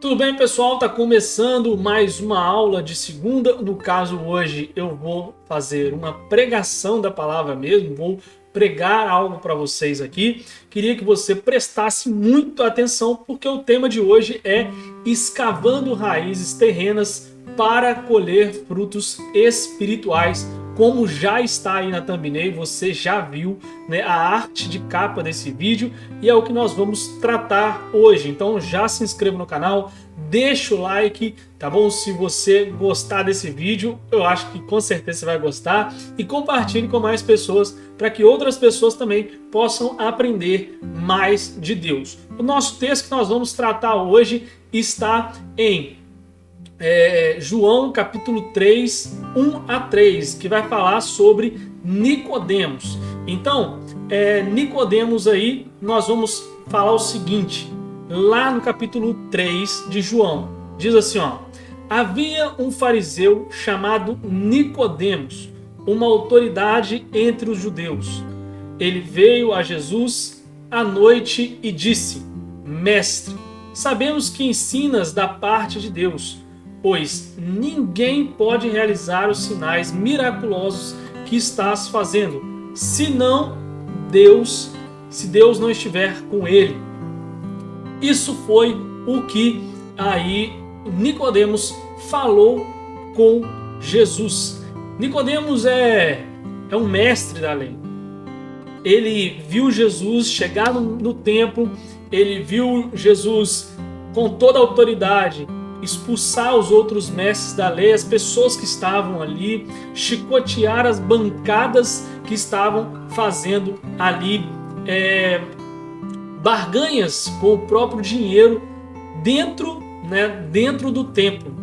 Tudo bem, pessoal? Está começando mais uma aula de segunda. No caso, hoje eu vou fazer uma pregação da palavra mesmo, vou pregar algo para vocês aqui. Queria que você prestasse muito atenção, porque o tema de hoje é escavando raízes terrenas para colher frutos espirituais. Como já está aí na thumbnail, você já viu, né, a arte de capa desse vídeo e é o que nós vamos tratar hoje. Então já se inscreva no canal, deixa o like, tá bom? Se você gostar desse vídeo, eu acho que com certeza você vai gostar, e compartilhe com mais pessoas para que outras pessoas também possam aprender mais de Deus. O nosso texto que nós vamos tratar hoje está em João capítulo 3, 1 a 3, que vai falar sobre Nicodemos. Então, Nicodemos aí, nós vamos falar o seguinte, lá no capítulo 3 de João, diz assim, ó: havia um fariseu chamado Nicodemos, uma autoridade entre os judeus. Ele veio a Jesus à noite e disse: Mestre, sabemos que ensinas da parte de Deus, pois ninguém pode realizar os sinais miraculosos que estás fazendo, se Deus não estiver com ele. Isso foi o que aí Nicodemos falou com Jesus. Nicodemos é um mestre da lei. Ele viu Jesus chegar no templo, ele viu Jesus com toda a autoridade expulsar os outros mestres da lei, as pessoas que estavam ali, chicotear as bancadas que estavam fazendo ali barganhas com o próprio dinheiro dentro do templo.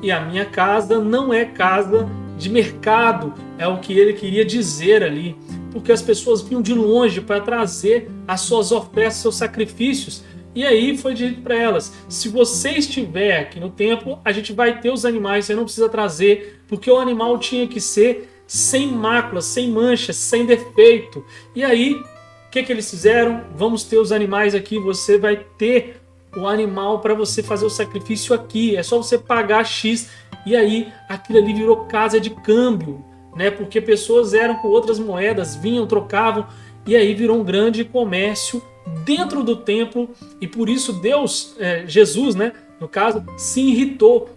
E a minha casa não é casa de mercado, é o que ele queria dizer ali, porque as pessoas vinham de longe para trazer as suas ofertas, seus sacrifícios. E aí foi dito para elas: se você estiver aqui no templo, a gente vai ter os animais, você não precisa trazer, porque o animal tinha que ser sem máculas, sem manchas, sem defeito. E aí, o que eles fizeram? Vamos ter os animais aqui, você vai ter o animal para você fazer o sacrifício aqui, é só você pagar X. E aí, aquilo ali virou casa de câmbio, né? Porque pessoas eram com outras moedas, vinham, trocavam, e aí virou um grande comércio dentro do templo, e por isso Jesus, né, no caso, se irritou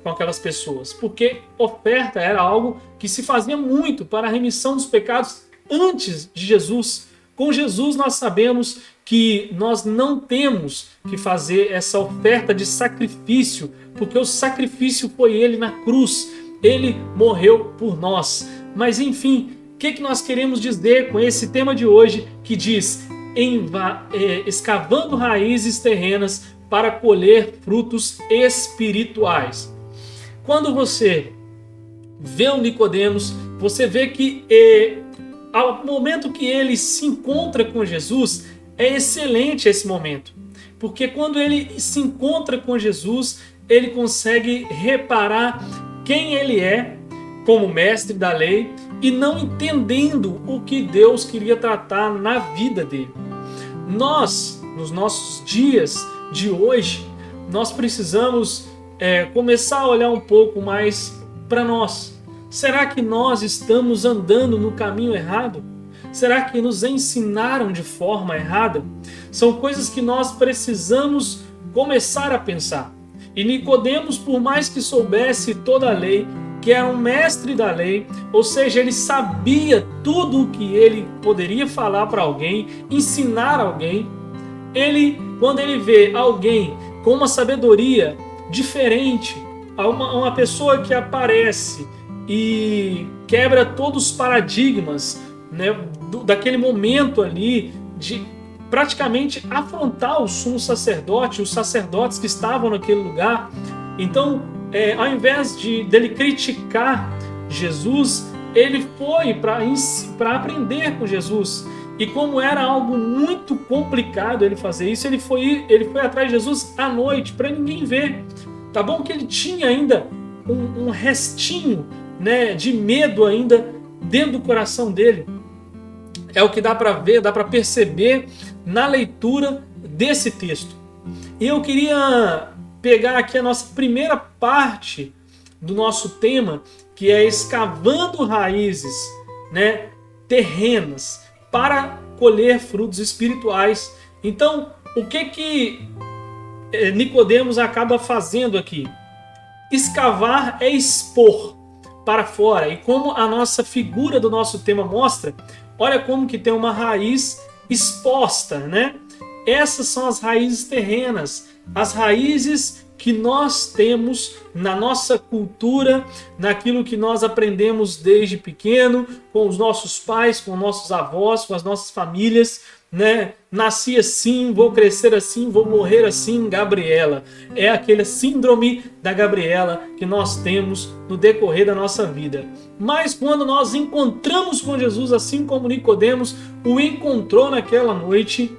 com aquelas pessoas, porque oferta era algo que se fazia muito para a remissão dos pecados antes de Jesus. Com Jesus nós sabemos que nós não temos que fazer essa oferta de sacrifício, porque o sacrifício foi ele na cruz, ele morreu por nós. Mas enfim, o que nós queremos dizer com esse tema de hoje, que diz escavando raízes terrenas para colher frutos espirituais? Quando você vê o Nicodemos, você vê que ao momento que ele se encontra com Jesus, é excelente esse momento, porque quando ele se encontra com Jesus, ele consegue reparar quem ele é como mestre da lei, e não entendendo o que Deus queria tratar na vida dele. Nós, nos nossos dias de hoje, nós precisamos começar a olhar um pouco mais para nós. Será que nós estamos andando no caminho errado? Será que nos ensinaram de forma errada? São coisas que nós precisamos começar a pensar. E Nicodemos, por mais que soubesse toda a lei, que era um mestre da lei, ou seja, ele sabia tudo o que ele poderia falar para alguém, ensinar alguém. Quando ele vê alguém com uma sabedoria diferente, uma pessoa que aparece e quebra todos os paradigmas, né, daquele momento ali, de praticamente afrontar o sumo sacerdote, os sacerdotes que estavam naquele lugar. Então, ao invés dele criticar Jesus, ele foi para aprender com Jesus. E como era algo muito complicado ele fazer isso, ele foi atrás de Jesus à noite, para ninguém ver. Tá bom que ele tinha ainda um restinho, né, de medo ainda dentro do coração dele. É o que dá para ver, dá para perceber na leitura desse texto. E eu queria pegar aqui a nossa primeira parte do nosso tema, que é escavando raízes, né, terrenas para colher frutos espirituais. Então, o que Nicodemos acaba fazendo aqui? Escavar é expor para fora. E como a nossa figura do nosso tema mostra, olha como que tem uma raiz exposta, né? Essas são as raízes terrenas, as raízes que nós temos na nossa cultura, naquilo que nós aprendemos desde pequeno, com os nossos pais, com nossos avós, com as nossas famílias, né? Nasci assim, vou crescer assim, vou morrer assim, Gabriela. É aquela síndrome da Gabriela que nós temos no decorrer da nossa vida. Mas quando nós encontramos com Jesus, assim como Nicodemos o encontrou naquela noite,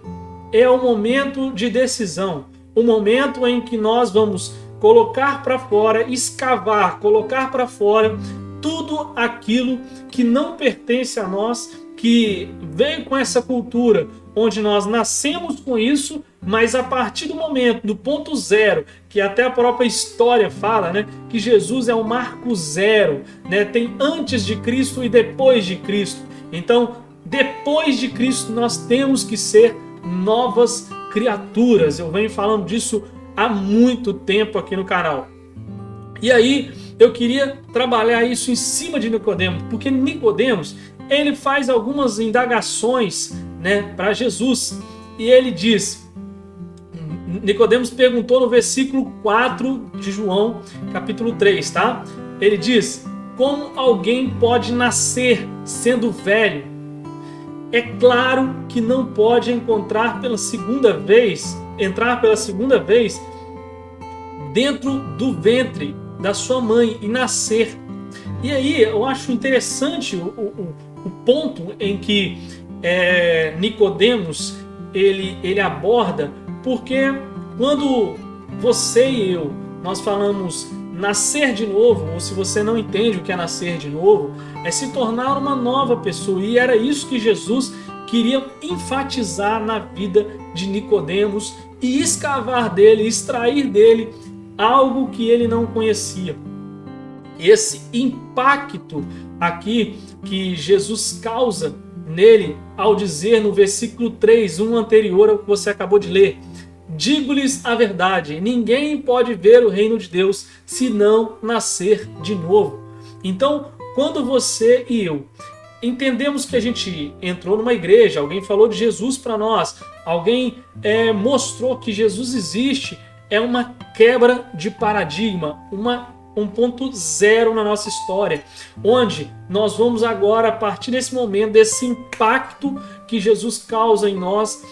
é o momento de decisão. O momento em que nós vamos colocar para fora, escavar, colocar para fora tudo aquilo que não pertence a nós, que veio com essa cultura, onde nós nascemos com isso, mas a partir do momento, do ponto zero, que até a própria história fala, né, que Jesus é o marco zero, né, tem antes de Cristo e depois de Cristo. Então, depois de Cristo, nós temos que ser novas criaturas. Eu venho falando disso há muito tempo aqui no canal. E aí, eu queria trabalhar isso em cima de Nicodemos, porque Nicodemos, ele faz algumas indagações, né, para Jesus. E ele diz, Nicodemos perguntou no versículo 4 de João, capítulo 3, tá? Ele diz, como alguém pode nascer sendo velho? É claro que não pode entrar pela segunda vez dentro do ventre da sua mãe e nascer. E aí eu acho interessante o ponto em que Nicodemos ele aborda, porque quando você e eu, nós falamos nascer de novo, ou se você não entende o que é nascer de novo, é se tornar uma nova pessoa. E era isso que Jesus queria enfatizar na vida de Nicodemos e escavar dele, extrair dele algo que ele não conhecia. Esse impacto aqui que Jesus causa nele ao dizer no versículo 3, um anterior ao que você acabou de ler, digo-lhes a verdade, ninguém pode ver o reino de Deus se não nascer de novo. Então, quando você e eu entendemos que a gente entrou numa igreja, alguém falou de Jesus para nós, alguém mostrou que Jesus existe, é uma quebra de paradigma, um ponto zero na nossa história, onde nós vamos agora, a partir desse momento, desse impacto que Jesus causa em nós,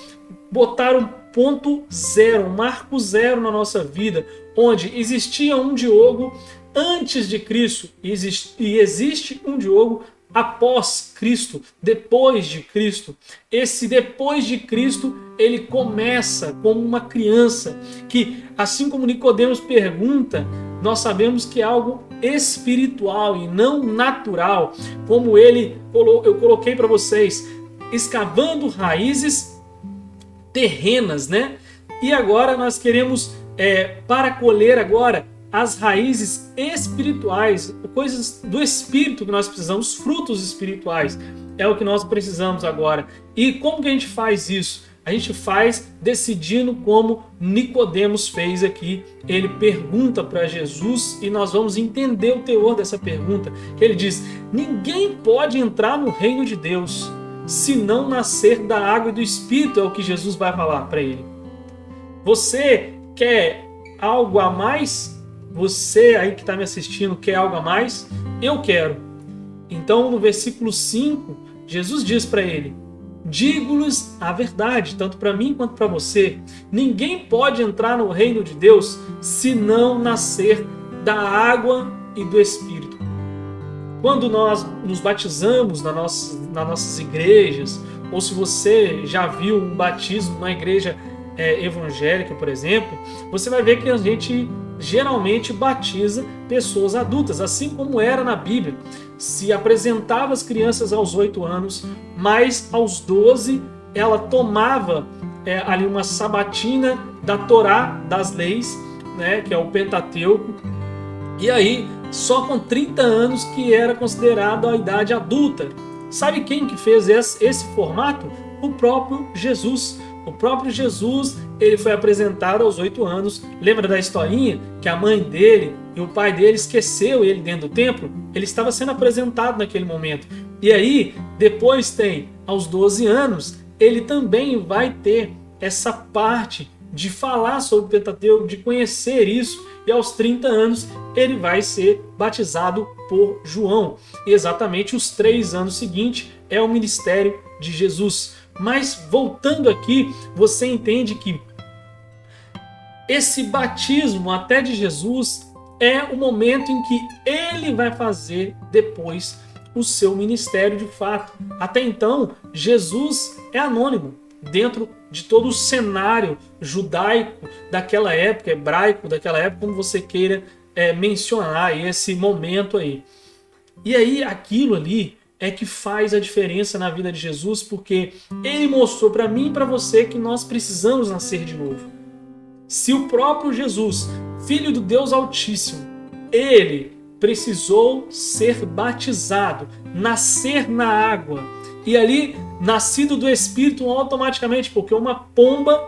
botar um ponto zero, um marco zero na nossa vida, onde existia um Diogo antes de Cristo e existe um Diogo após Cristo, depois de Cristo. Esse depois de Cristo, ele começa como uma criança que, assim como Nicodemos pergunta, nós sabemos que é algo espiritual e não natural, como eu coloquei para vocês, escavando raízes terrenas, né? E agora nós queremos, para colher agora as raízes espirituais, coisas do Espírito que nós precisamos, frutos espirituais, é o que nós precisamos agora. E como que a gente faz isso? A gente faz decidindo como Nicodemos fez aqui. Ele pergunta para Jesus e nós vamos entender o teor dessa pergunta. Que ele diz, ninguém pode entrar no reino de Deus se não nascer da água e do Espírito, é o que Jesus vai falar para ele. Você quer algo a mais? Você aí que está me assistindo quer algo a mais? Eu quero. Então no versículo 5, Jesus diz para ele, digo-lhes a verdade, tanto para mim quanto para você, ninguém pode entrar no reino de Deus se não nascer da água e do Espírito. Quando nós nos batizamos nas nossas igrejas, ou se você já viu um batismo numa igreja evangélica, por exemplo, você vai ver que a gente geralmente batiza pessoas adultas, assim como era na Bíblia. Se apresentava as crianças aos 8 anos, mas aos 12 ela tomava ali uma sabatina da Torá, das leis, né, que é o Pentateuco. E aí, só com 30 anos que era considerado a idade adulta. Sabe quem que fez esse formato? O próprio Jesus. O próprio Jesus, ele foi apresentado aos 8 anos. Lembra da historinha que a mãe dele e o pai dele esqueceu ele dentro do templo? Ele estava sendo apresentado naquele momento. E aí, depois tem, aos 12 anos, ele também vai ter essa parte de falar sobre o Pentateuco, de conhecer isso. E aos 30 anos, ele vai ser batizado por João. E exatamente os 3 anos seguintes é o ministério de Jesus. Mas voltando aqui, você entende que esse batismo até de Jesus é o momento em que ele vai fazer depois o seu ministério de fato. Até então, Jesus é anônimo dentro de todo o cenário judaico daquela época, hebraico daquela época, como você queira mencionar esse momento aí. E aí aquilo ali é que faz a diferença na vida de Jesus, porque ele mostrou para mim e para você que nós precisamos nascer de novo. Se o próprio Jesus, Filho do Deus Altíssimo, ele precisou ser batizado, nascer na água, e ali, nascido do Espírito automaticamente, porque uma pomba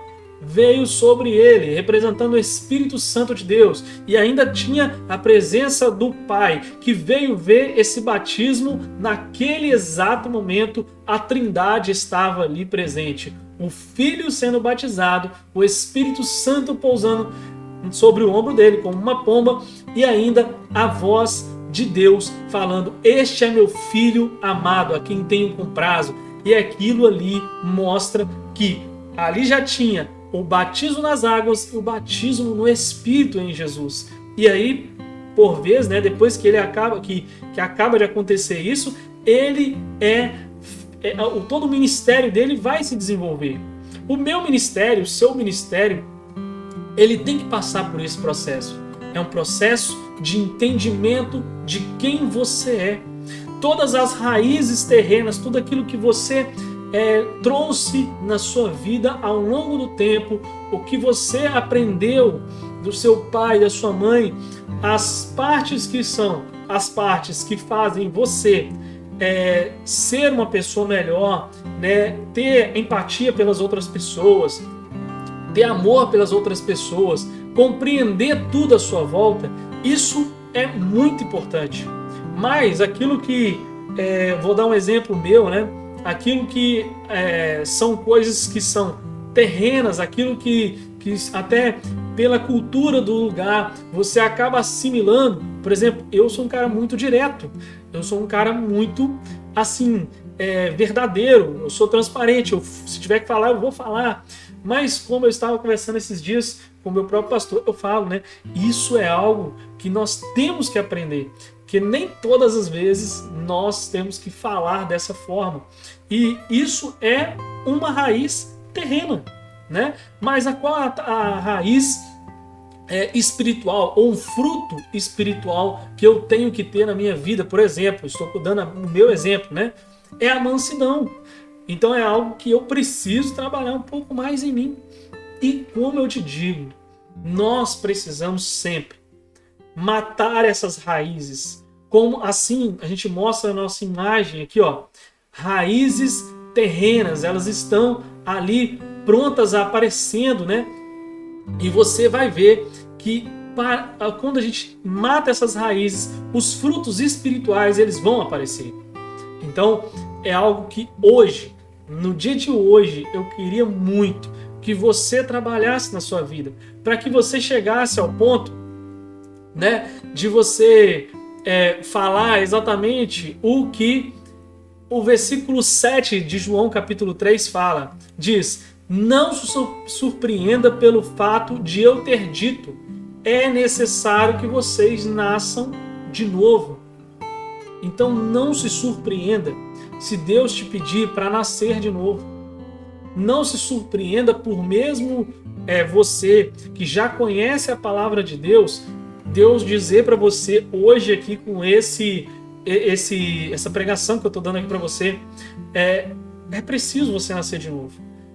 veio sobre ele, representando o Espírito Santo de Deus, e ainda tinha a presença do Pai, que veio ver esse batismo naquele exato momento. A Trindade estava ali presente, o Filho sendo batizado, o Espírito Santo pousando sobre o ombro dele como uma pomba, e ainda a voz de Deus falando: este é meu Filho amado, a quem tenho comprazo. E aquilo ali mostra que ali já tinha o batismo nas águas e o batismo no Espírito em Jesus. E aí, por vez, né, depois que ele acaba que acaba de acontecer isso, ele todo o ministério dele vai se desenvolver. O meu ministério, o seu ministério, ele tem que passar por esse processo. É um processo de entendimento de quem você é. Todas as raízes terrenas, tudo aquilo que você trouxe na sua vida ao longo do tempo, o que você aprendeu do seu pai, da sua mãe, as partes que fazem você ser uma pessoa melhor, né? Ter empatia pelas outras pessoas, ter amor pelas outras pessoas, compreender tudo à sua volta, isso é muito importante. Mas aquilo que, vou dar um exemplo meu, né? Aquilo que são coisas que são terrenas, aquilo que até pela cultura do lugar você acaba assimilando. Por exemplo, eu sou um cara muito direto, eu sou um cara muito assim, verdadeiro, eu sou transparente, se tiver que falar eu vou falar. Mas como eu estava conversando esses dias com o meu próprio pastor, eu falo, né? Isso é algo que nós temos que aprender, que nem todas as vezes nós temos que falar dessa forma. E isso é uma raiz terrena, né? Mas qual a raiz espiritual, ou um fruto espiritual que eu tenho que ter na minha vida? Por exemplo, estou dando o meu exemplo, né? É a mansidão. Então é algo que eu preciso trabalhar um pouco mais em mim. E como eu te digo, nós precisamos sempre matar essas raízes. Como assim a gente mostra a nossa imagem aqui, ó, raízes terrenas, elas estão ali prontas aparecendo, né? E você vai ver que quando a gente mata essas raízes, os frutos espirituais eles vão aparecer. Então é algo que hoje, no dia de hoje, eu queria muito que você trabalhasse na sua vida, para que você chegasse ao ponto, né, de você falar exatamente o que o versículo 7 de João capítulo 3 fala. Diz: não se surpreenda pelo fato de eu ter dito, é necessário que vocês nasçam de novo. Então não se surpreenda se Deus te pedir para nascer de novo. Não se surpreenda por mesmo você que já conhece a palavra de Deus, Deus dizer para você hoje aqui com essa pregação que eu estou dando aqui para você, é preciso você nascer de novo.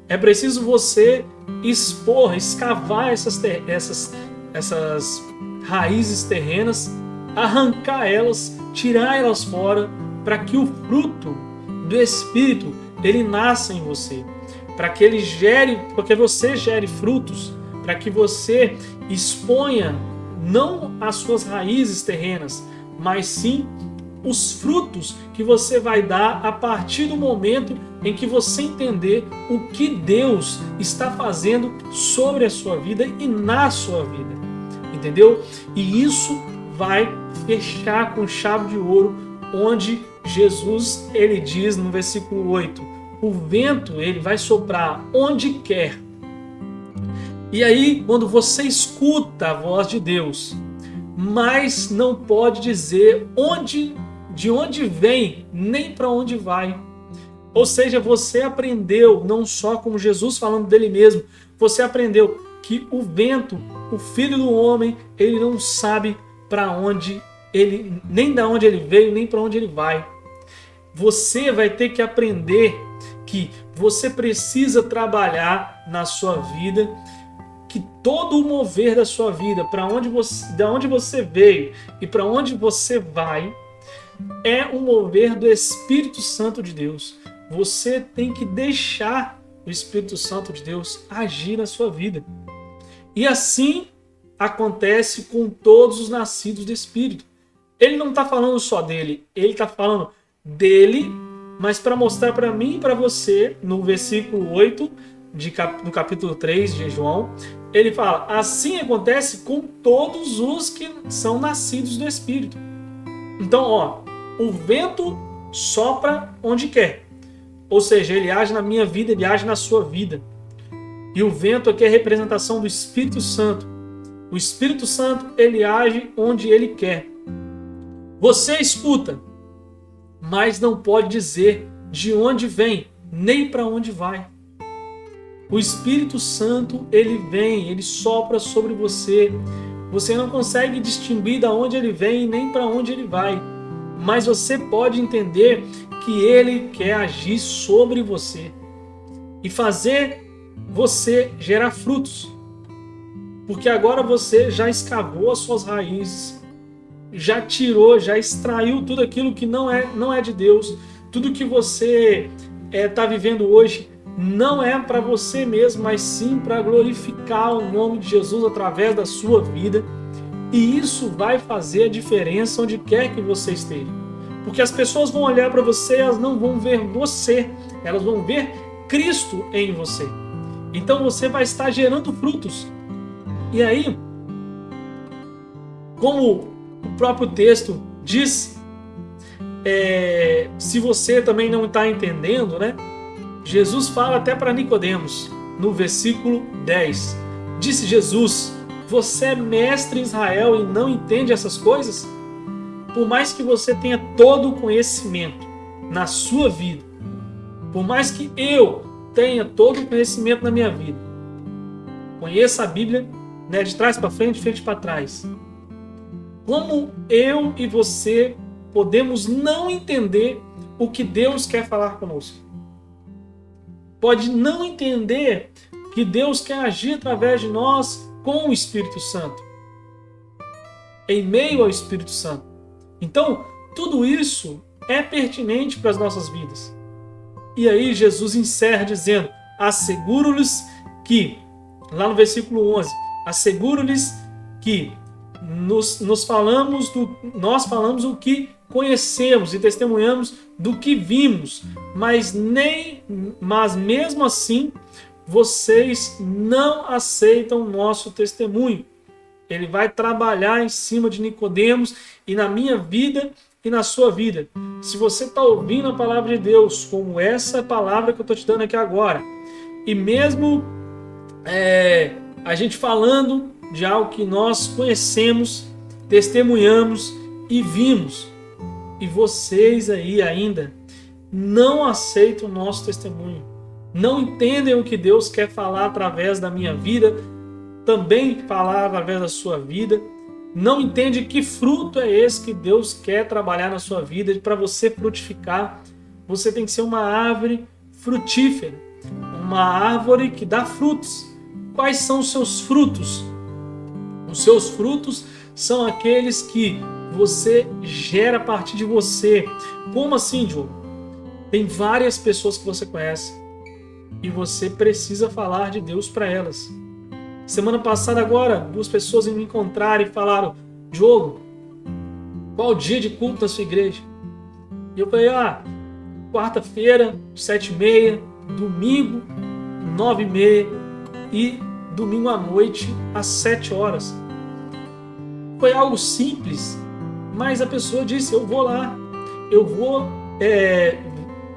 É preciso você escavar essas essas raízes terrenas, arrancar elas, tirar elas fora, para que o fruto do Espírito ele nasça em você, para que ele gere, porque você gere frutos, para que você exponha não as suas raízes terrenas, mas sim os frutos que você vai dar a partir do momento em que você entender o que Deus está fazendo sobre a sua vida e na sua vida, entendeu? E isso vai fechar com chave de ouro, onde Jesus ele diz no versículo 8, o vento ele vai soprar onde quer. E aí, quando você escuta a voz de Deus, mas não pode dizer de onde vem, nem para onde vai. Ou seja, você aprendeu, não só como Jesus falando dele mesmo, você aprendeu que o vento, o filho do homem, ele não sabe para onde ele, nem da onde ele veio, nem para onde ele vai. Você vai ter que aprender que você precisa trabalhar na sua vida, que todo o mover da sua vida, da onde você veio e para onde você vai, é um mover do Espírito Santo de Deus. Você tem que deixar o Espírito Santo de Deus agir na sua vida. E assim acontece com todos os nascidos do Espírito. Ele não está falando só dele, ele está falando dele, mas para mostrar para mim e para você, no versículo 8 do capítulo 3 de João, ele fala, assim acontece com todos os que são nascidos do Espírito. Então, o vento sopra onde quer. Ou seja, ele age na minha vida, ele age na sua vida. E o vento aqui é a representação do Espírito Santo. O Espírito Santo, ele age onde ele quer. Você escuta, mas não pode dizer de onde vem, nem para onde vai. O Espírito Santo, ele vem, ele sopra sobre você. Você não consegue distinguir de onde ele vem e nem para onde ele vai. Mas você pode entender que ele quer agir sobre você e fazer você gerar frutos. Porque agora você já escavou as suas raízes, já tirou, já extraiu tudo aquilo que não é de Deus. Tudo que você está vivendo hoje não é para você mesmo, mas sim para glorificar o nome de Jesus através da sua vida. E isso vai fazer a diferença onde quer que você esteja. Porque as pessoas vão olhar para você, elas não vão ver você, elas vão ver Cristo em você. Então você vai estar gerando frutos. E aí, como o próprio texto diz, se você também não está entendendo, né? Jesus fala até para Nicodemos, no versículo 10. Disse Jesus, você é mestre em Israel e não entende essas coisas? Por mais que você tenha todo o conhecimento na sua vida, por mais que eu tenha todo o conhecimento na minha vida, conheça a Bíblia, né, de trás para frente, de frente para trás, como eu e você podemos não entender o que Deus quer falar conosco? Pode não entender que Deus quer agir através de nós com o Espírito Santo, em meio ao Espírito Santo. Então, tudo isso é pertinente para as nossas vidas. E aí Jesus encerra dizendo, asseguro-lhes que, lá no versículo 11, asseguro-lhes que nós falamos o que conhecemos e testemunhamos do que vimos, mas mesmo assim vocês não aceitam o nosso testemunho. Ele vai trabalhar em cima de Nicodemos e na minha vida e na sua vida. Se você está ouvindo a palavra de Deus, como essa palavra que eu estou te dando aqui agora, e mesmo a gente falando de algo que nós conhecemos, testemunhamos e vimos, e vocês aí ainda não aceitam o nosso testemunho, não entendem o que Deus quer falar através da minha vida, também falar através da sua vida, não entende que fruto é esse que Deus quer trabalhar na sua vida. Para você frutificar, você tem que ser uma árvore frutífera, uma árvore que dá frutos. Quais são os seus frutos? Os seus frutos são aqueles que você gera a partir de você. Como assim, Diogo? Tem várias pessoas que você conhece e você precisa falar de Deus para elas. Semana passada agora, 2 pessoas me encontraram e falaram: Diogo, qual o dia de culto da sua igreja? E eu falei: quarta-feira, 7h30, domingo, 9h30 e domingo à noite, às 7 horas. Foi algo simples, mas a pessoa disse: eu vou lá, eu vou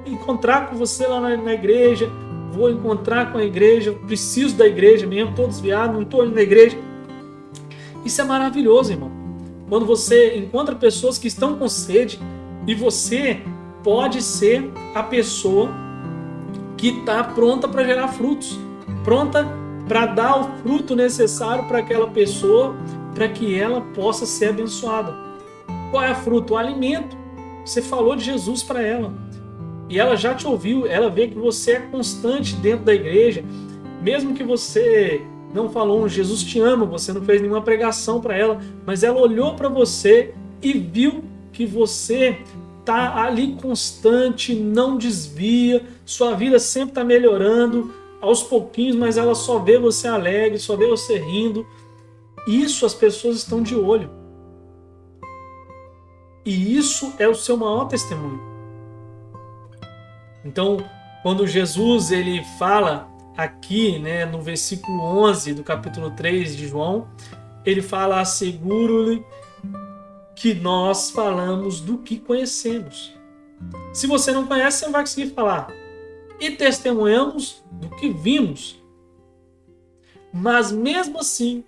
encontrar com você lá na igreja, vou encontrar com a igreja, preciso da igreja mesmo, estou desviado, não estou indo na igreja. Isso é maravilhoso, irmão. Quando você encontra pessoas que estão com sede e você pode ser a pessoa que está pronta para gerar frutos, pronta para dar o fruto necessário para aquela pessoa, para que ela possa ser abençoada. Qual é o fruto? O alimento. Você falou de Jesus para ela e ela já te ouviu, ela vê que você é constante dentro da igreja, mesmo que você não falou Jesus te ama, você não fez nenhuma pregação para ela, mas ela olhou para você e viu que você está ali constante, não desvia, sua vida sempre está melhorando aos pouquinhos, mas ela só vê você alegre, só vê você rindo. Isso as pessoas estão de olho. E isso é o seu maior testemunho. Então, quando Jesus ele fala aqui, né, no versículo 11 do capítulo 3 de João, ele fala: asseguro-lhe que nós falamos do que conhecemos. Se você não conhece, você não vai conseguir falar. E testemunhamos do que vimos. Mas mesmo assim,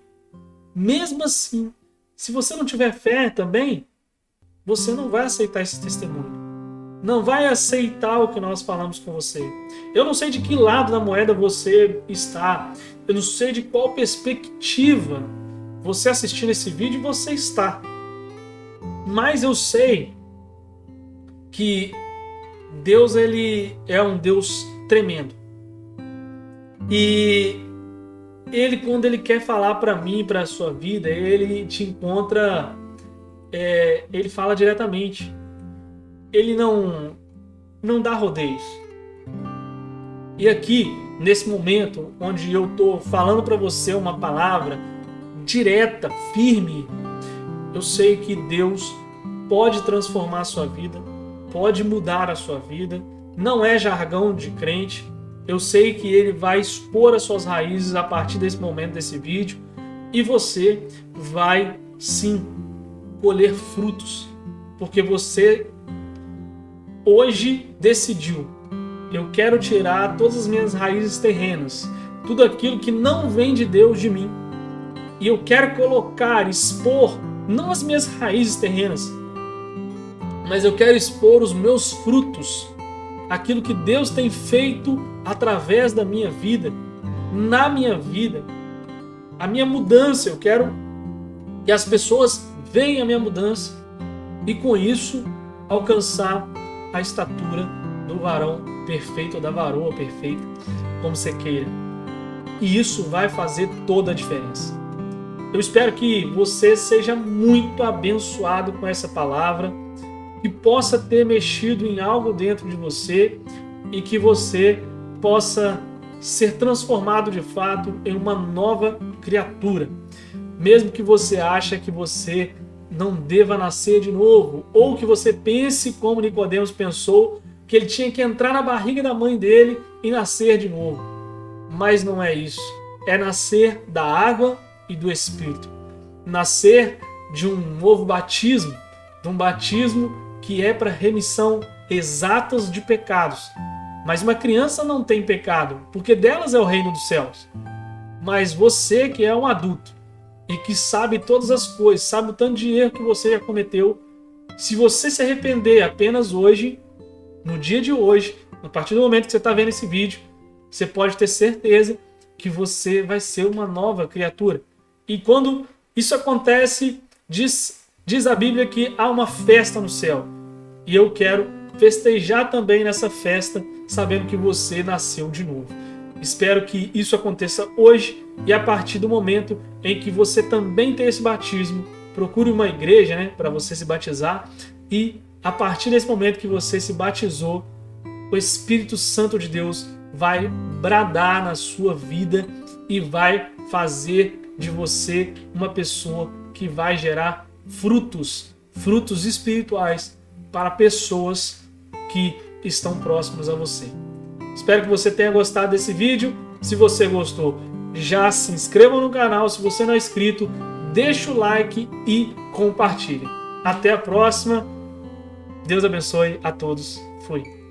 se você não tiver fé também, você não vai aceitar esse testemunho. Não vai aceitar o que nós falamos com você. Eu não sei de que lado da moeda você está. Eu não sei de qual perspectiva você assistindo esse vídeo você está. Mas eu sei que Deus ele é um Deus tremendo. E ele, quando ele quer falar para mim, para a sua vida, ele te encontra, ele fala diretamente. Ele não dá rodeios. E aqui, nesse momento, onde eu estou falando para você uma palavra direta, firme, eu sei que Deus pode transformar a sua vida, pode mudar a sua vida. Não é jargão de crente. Eu sei que Ele vai expor as suas raízes a partir desse momento, desse vídeo, e você vai, sim, colher frutos, porque você hoje decidiu: eu quero tirar todas as minhas raízes terrenas, tudo aquilo que não vem de Deus de mim, e eu quero colocar, expor, não as minhas raízes terrenas, mas eu quero expor os meus frutos, aquilo que Deus tem feito através da minha vida, na minha vida, a minha mudança. Eu quero que as pessoas vejam a minha mudança e com isso alcançar a estatura do varão perfeito ou da varoa perfeita, como você queira. E isso vai fazer toda a diferença. Eu espero que você seja muito abençoado com essa palavra, que possa ter mexido em algo dentro de você e que você possa ser transformado de fato em uma nova criatura. Mesmo que você ache que você não deva nascer de novo, ou que você pense como Nicodemos pensou, que ele tinha que entrar na barriga da mãe dele e nascer de novo. Mas não é isso. É nascer da água e do Espírito. Nascer de um novo batismo, de um batismo que é para remissão exatas de pecados. Mas uma criança não tem pecado, porque delas é o reino dos céus. Mas você que é um adulto e que sabe todas as coisas, sabe o tanto de erro que você já cometeu, se você se arrepender apenas hoje, no dia de hoje, a partir do momento que você está vendo esse vídeo, você pode ter certeza que você vai ser uma nova criatura. E quando isso acontece, diz a Bíblia que há uma festa no céu. E eu quero festejar também nessa festa, sabendo que você nasceu de novo. Espero que isso aconteça hoje e a partir do momento em que você também tem esse batismo, procure uma igreja, né, para você se batizar, e a partir desse momento que você se batizou, o Espírito Santo de Deus vai bradar na sua vida e vai fazer de você uma pessoa que vai gerar frutos espirituais para pessoas que estão próximas a você. Espero que você tenha gostado desse vídeo. Se você gostou, já se inscreva no canal. Se você não é inscrito, deixa o like e compartilhe. Até a próxima. Deus abençoe a todos. Fui.